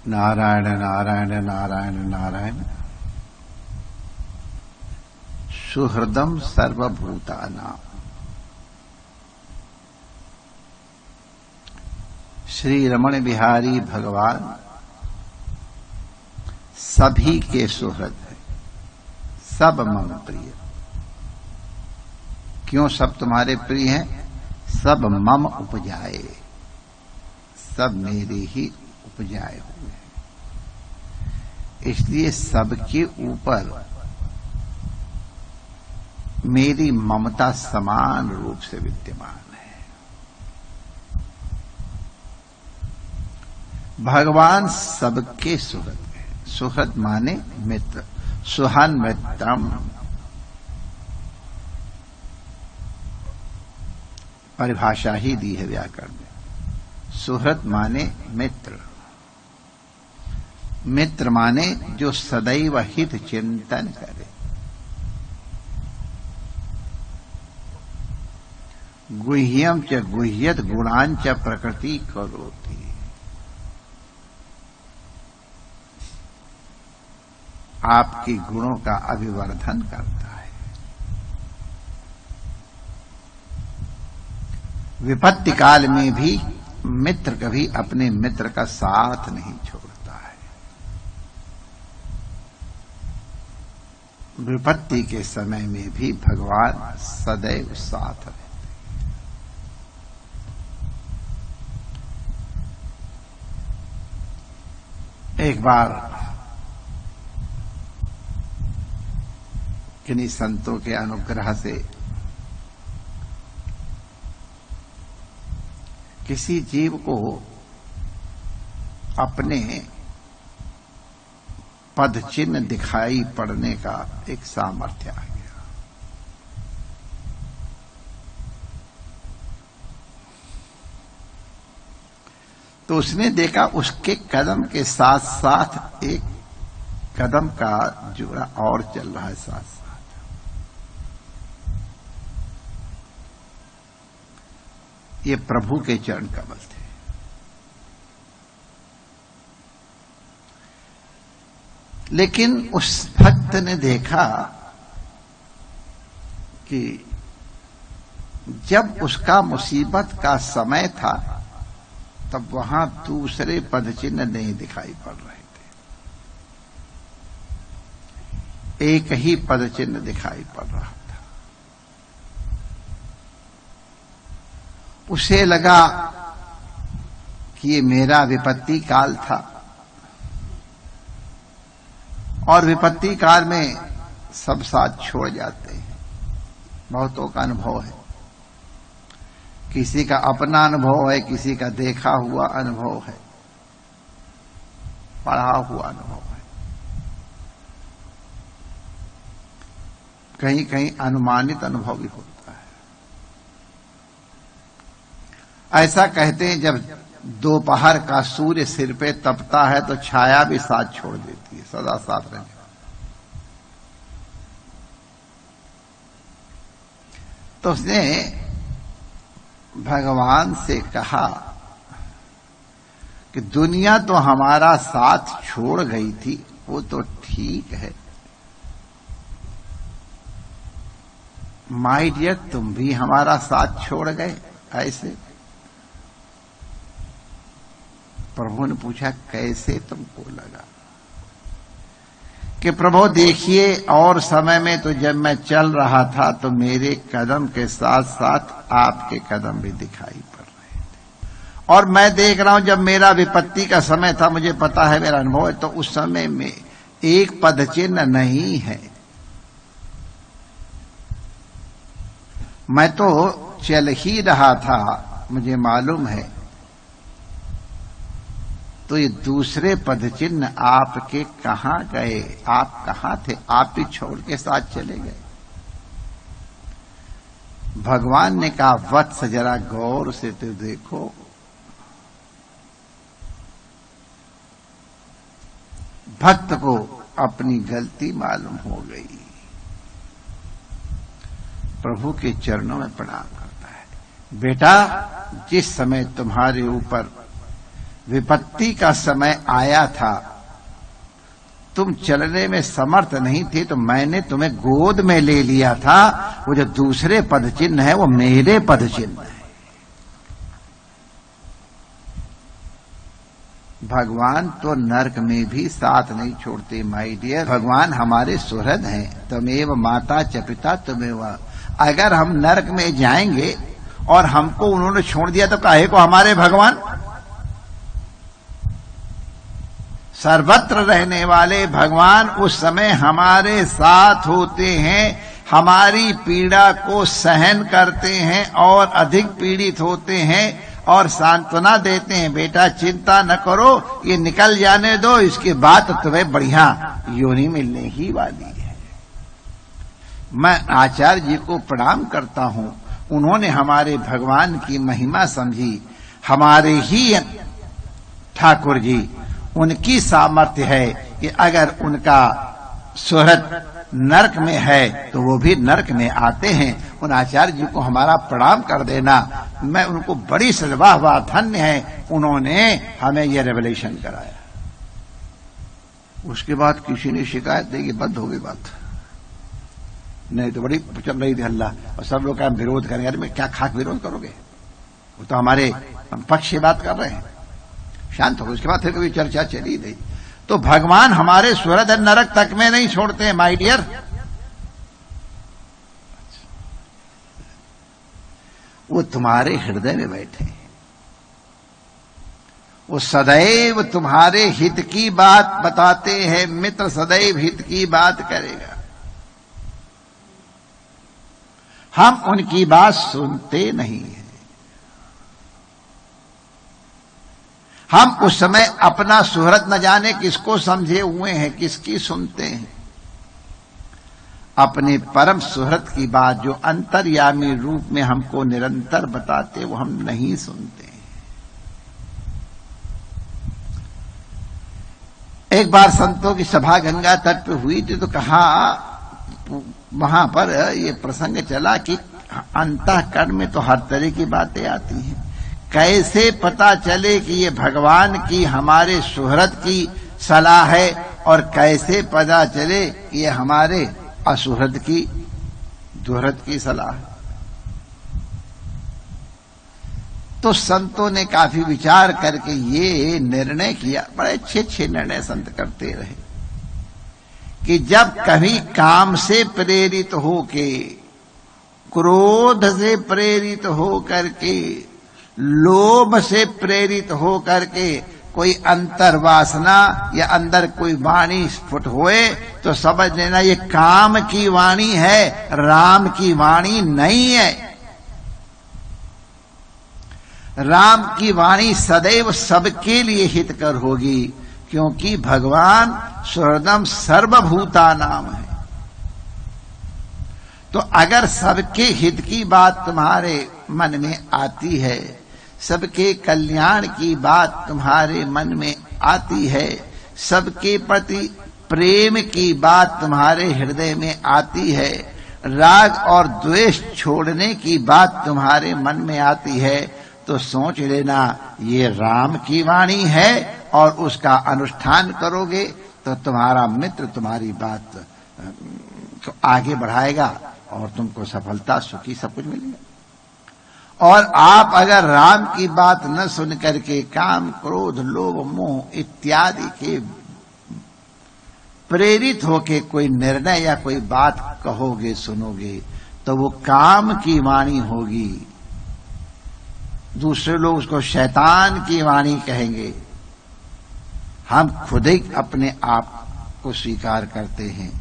नारायण नारायण नारायण नारायण सुहृदम सर्वभूतानां। श्री रमण बिहारी भगवान सभी के सुहृद है, सब मम प्रिय। क्यों सब तुम्हारे प्रिय हैं? सब मम उपजाए, सब मेरे ही उपजाए हुए हैं, इसलिए सबके ऊपर मेरी ममता समान रूप से विद्यमान है। भगवान सबके सुहृद है। सुहृद माने मित्र, सुहन मित्रम। परिभाषा ही दी है व्याकरण में। सुहृद माने मित्र, मित्र माने जो सदैव हित चिंतन करे। गुह्यम च गुह्यत गुणांच प्रकृति करोति। आपके गुणों का अभिवर्धन करता है। विपत्ति काल में भी मित्र कभी अपने मित्र का साथ नहीं छोड़ता है। विपत्ति के समय में भी भगवान सदैव साथ रहते। एक बार किन्हीं संतों के अनुग्रह से किसी जीव को अपने पद चिन्ह दिखाई पड़ने का एक सामर्थ्य आ गया। तो उसने देखा उसके कदम के साथ साथ एक कदम का जोड़ा और चल रहा है साथ साथ। ये प्रभु के चरण कमल थे। लेकिन उस भक्त ने देखा कि जब उसका मुसीबत का समय था तब वहां दूसरे पद चिन्ह नहीं दिखाई पड़ रहे थे, एक ही पद चिन्ह दिखाई पड़ रहा था। उसे लगा कि ये मेरा विपत्ति काल था, और विपत्ति काल में सब साथ छोड़ जाते हैं। बहुतों का अनुभव है, किसी का अपना अनुभव है, किसी का देखा हुआ अनुभव है, पढ़ा हुआ अनुभव है, कहीं कहीं अनुमानित अनुभव भी होता है। ऐसा कहते हैं जब दोपहर का सूर्य सिर पे तपता है तो छाया भी साथ छोड़ देती है, सदा साथ रहने वाली। तो उसने भगवान से कहा कि दुनिया तो हमारा साथ छोड़ गई थी, वो तो ठीक है, माय डियर तुम भी हमारा साथ छोड़ गए ऐसे। प्रभु ने पूछा कैसे तुमको लगा? कि प्रभु देखिए, और समय में तो जब मैं चल रहा था तो मेरे कदम के साथ साथ आपके कदम भी दिखाई पड़ रहे थे, और मैं देख रहा हूं जब मेरा विपत्ति का समय था, मुझे पता है, मेरा अनुभव है, तो उस समय में एक पद चिन्ह नहीं है। मैं तो चल ही रहा था, मुझे मालूम है। तो ये दूसरे पद चिन्ह आपके कहां गए? आप कहां थे? आप भी छोड़ के साथ चले गए। भगवान ने कहा वत्स जरा गौर से तो देखो, भक्त को अपनी गलती मालूम हो गई, प्रभु के चरणों में प्रणाम करता है। बेटा, जिस समय तुम्हारे ऊपर विपत्ति का समय आया था, तुम चलने में समर्थ नहीं थे, तो मैंने तुम्हें गोद में ले लिया था। वो जो दूसरे पद चिन्ह है वो मेरे पद चिन्ह है। भगवान तो नरक में भी साथ नहीं छोड़ते माय डियर। भगवान हमारे सुहृद हैं। तमेव माता च पिता तमेव। अगर हम नरक में जाएंगे और हमको उन्होंने छोड़ दिया तो काहे को हमारे भगवान? सर्वत्र रहने वाले भगवान उस समय हमारे साथ होते हैं, हमारी पीड़ा को सहन करते हैं और अधिक पीड़ित होते हैं और सांत्वना देते हैं। बेटा चिंता न करो, ये निकल जाने दो, इसके बाद तुम्हें बढ़िया योनि मिलने ही वाली है। मैं आचार्य जी को प्रणाम करता हूं। उन्होंने हमारे भगवान की महिमा समझी। हमारे ही ठाकुर जी, उनकी सामर्थ्य है कि अगर उनका सुहृद नरक में है तो वो भी नरक में आते हैं। उन आचार्य जी को हमारा प्रणाम कर देना। मैं उनको बड़ी सद्भाव धन्य है, उन्होंने हमें यह रेवलेशन कराया। उसके बाद किसी ने शिकायत दी कि बंद हो गई बात, नहीं तो बड़ी चल रही थी हल्ला और सब लोग क्या विरोध करेंगे। अरे मैं क्या खाक विरोध करोगे, वो तो हमारे पक्ष की बात कर रहे हैं। शांत हो गए। उसके बाद फिर कभी चर्चा चली गई। तो भगवान हमारे सुहृद नरक तक में नहीं छोड़ते हैं माय डियर। वो तुम्हारे हृदय में बैठे हैं। वो सदैव तुम्हारे हित की बात बताते हैं। मित्र सदैव हित की बात करेगा। हम उनकी बात सुनते नहीं हैं। हम उस समय अपना सुहृद न जाने किसको समझे हुए हैं, किसकी सुनते हैं। अपने परम सुहृद की बात जो अंतर्यामी रूप में हमको निरंतर बताते, वो हम नहीं सुनते। एक बार संतों की सभा गंगा तट पे हुई थी, तो कहा वहां पर ये प्रसंग चला कि अंतःकरण में तो हर तरह की बातें आती हैं। कैसे पता चले कि ये भगवान की हमारे सुहृद की सलाह है और कैसे पता चले कि ये हमारे असुहृद की दुहृद की सलाह है। तो संतों ने काफी विचार करके ये निर्णय किया। बड़े अच्छे अच्छे निर्णय संत करते रहे कि जब कभी काम से प्रेरित होके, क्रोध से प्रेरित हो करके, लोभ से प्रेरित हो करके कोई अंतर्वासना या अंदर कोई वाणी स्फुट होए, तो समझ लेना ये काम की वाणी है, राम की वाणी नहीं है। राम की वाणी सदैव सबके लिए हितकर होगी, क्योंकि भगवान सुहृदम सर्वभूता नाम है। तो अगर सबके हित की बात तुम्हारे मन में आती है, सबके कल्याण की बात तुम्हारे मन में आती है, सबके प्रति प्रेम की बात तुम्हारे हृदय में आती है, राग और द्वेष छोड़ने की बात तुम्हारे मन में आती है, तो सोच लेना ये राम की वाणी है और उसका अनुष्ठान करोगे तो तुम्हारा मित्र तुम्हारी बात को आगे बढ़ाएगा और तुमको सफलता सुखी सब कुछ मिलेगा। और आप अगर राम की बात न सुन करके काम, क्रोध, लोभ, मोह इत्यादि के प्रेरित होके कोई निर्णय या कोई बात कहोगे, सुनोगे, तो वो काम की वाणी होगी। दूसरे लोग उसको शैतान की वाणी कहेंगे। हम खुद ही अपने आप को स्वीकार करते हैं।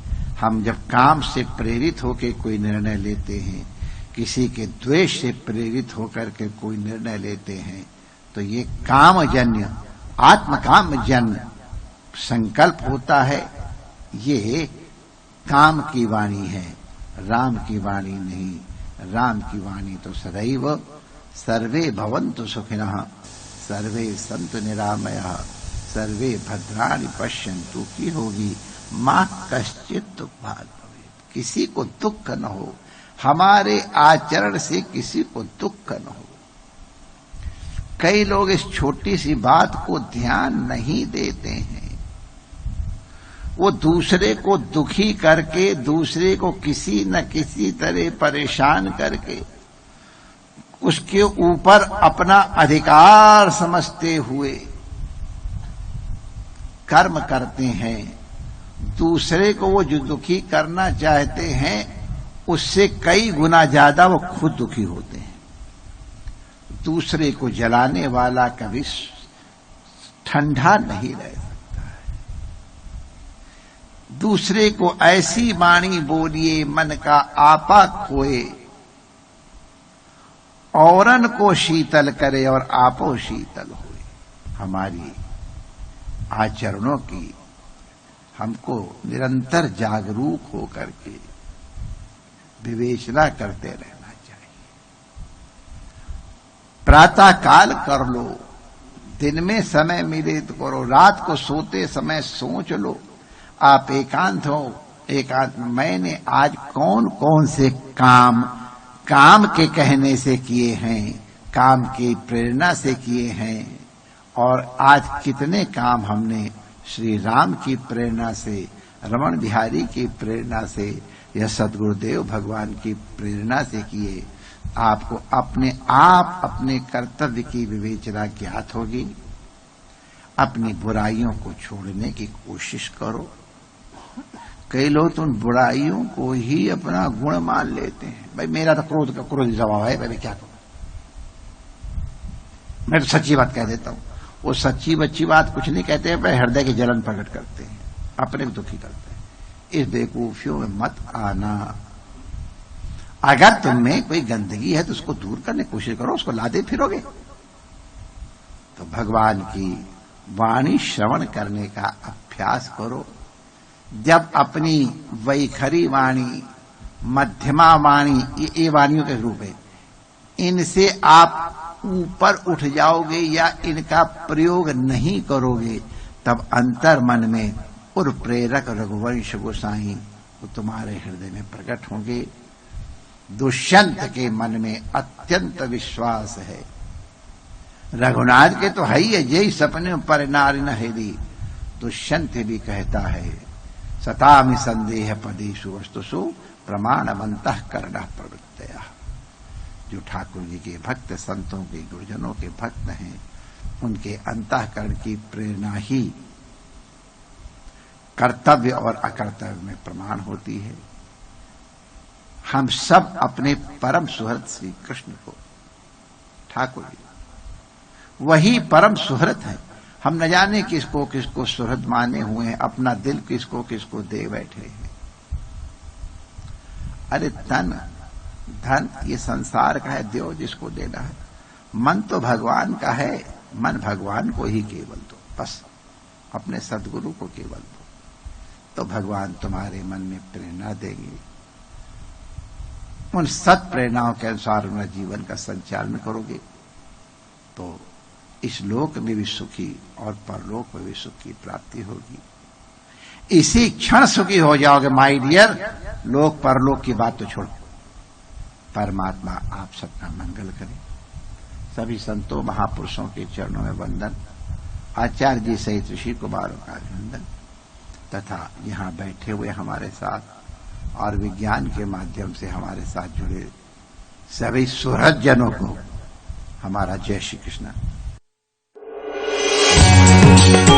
हम जब काम से प्रेरित होकर कोई निर्णय लेते हैं, किसी के द्वेष से प्रेरित होकर के कोई निर्णय लेते हैं, तो ये कामजन्य, आत्मकामजन्य संकल्प होता है। ये काम की वाणी है, राम की वाणी नहीं। राम की वाणी तो सदैव सर्वे भवन्तु सुखिनः, सर्वे सन्तु निरामयः, सर्वे भद्राणि पश्यन्तु की होगी। मां कश्चित दुख भाग भवेत्, किसी को दुख न हो, हमारे आचरण से किसी को दुख न हो। कई लोग इस छोटी सी बात को ध्यान नहीं देते हैं। वो दूसरे को दुखी करके, दूसरे को किसी न किसी तरह परेशान करके, उसके ऊपर अपना अधिकार समझते हुए कर्म करते हैं। दूसरे को वो जो दुखी करना चाहते हैं उससे कई गुना ज्यादा वो खुद दुखी होते हैं। दूसरे को जलाने वाला कभी ठंडा नहीं रह सकता है। दूसरे को ऐसी वाणी बोलिए मन का आपा खोए, औरन को शीतल करे और आपो शीतल होए। हमारी आचरणों की हमको निरंतर जागरूक होकर के विवेचना करते रहना चाहिए। प्रातः काल कर लो, दिन में समय मिले तो करो, रात को सोते समय सोच लो। आप एकांत हो, एकांत मैंने आज कौन कौन से काम के कहने से किए हैं, काम की प्रेरणा से किए हैं, और आज कितने काम हमने श्री राम की प्रेरणा से, रमण बिहारी की प्रेरणा से या सद्गुरुदेव भगवान की प्रेरणा से किए। आपको अपने कर्तव्य की विवेचना ज्ञात होगी। अपनी बुराइयों को छोड़ने की कोशिश करो। कई लोग तो उन बुराइयों को ही अपना गुण मान लेते हैं। भाई मेरा तो क्रोध का क्रोधी स्वभाव है, मैं क्या करूं, मैं तो सच्ची बात कह देता हूं। वो सच्ची बच्ची बात कुछ नहीं कहते हैं, पर हृदय की जलन प्रकट करते हैं, अपने को दुखी करते हैं। इस बेवकूफियों में मत आना। अगर तुम में कोई गंदगी है तो उसको दूर करने की कोशिश करो, उसको लादे फिरोगे तो भगवान की वाणी श्रवण करने का अभ्यास करो। जब अपनी वैखरी वाणी, मध्यमा वाणी, ये वाणियों के रूप है, इनसे आप ऊपर उठ जाओगे या इनका प्रयोग नहीं करोगे, तब अंतर मन में उर प्रेरक रघुवंश गोसाई वो तुम्हारे हृदय में प्रकट होंगे। दुष्यंत के मन में अत्यंत विश्वास है। रघुनाथ के तो है ही है, जय सपने पर नारी न हेदी। दुष्यंत भी कहता है सतामि संदेह पदेषु वस्तुषु प्रमाणवन्तः कर्णः प्रवृत्तया। जो ठाकुर जी के भक्त, संतों के, गुरुजनों के भक्त हैं, उनके अंतःकरण की प्रेरणा ही कर्तव्य और अकर्तव्य में प्रमाण होती है। हम सब अपने परम सुहृद श्री कृष्ण को, ठाकुर जी वही परम सुहृद है। हम न जाने किसको किसको सुहृद माने हुए हैं, अपना दिल किसको किसको दे बैठे हैं। अरे धन ये संसार का है, देव जिसको देना है। मन तो भगवान का है, मन भगवान को ही केवल दो, बस अपने सद्गुरु को केवल दो, तो भगवान तुम्हारे मन में प्रेरणा देंगे। उन सत प्रेरणाओं के अनुसार अपना जीवन का संचालन करोगे तो इस लोक में भी सुखी और परलोक में भी सुख की प्राप्ति होगी। इसी क्षण सुखी हो जाओगे माय डियर। लोक परलोक की बात तो छोड़ो, परमात्मा आप सबका मंगल करे। सभी संतों महापुरुषों के चरणों में वंदन, आचार्य जी सहित ऋषि कुमारों का अभिनंदन, तथा यहाँ बैठे हुए हमारे साथ और विज्ञान के माध्यम से हमारे साथ जुड़े सभी सुहृद जनों को हमारा जय श्री कृष्ण।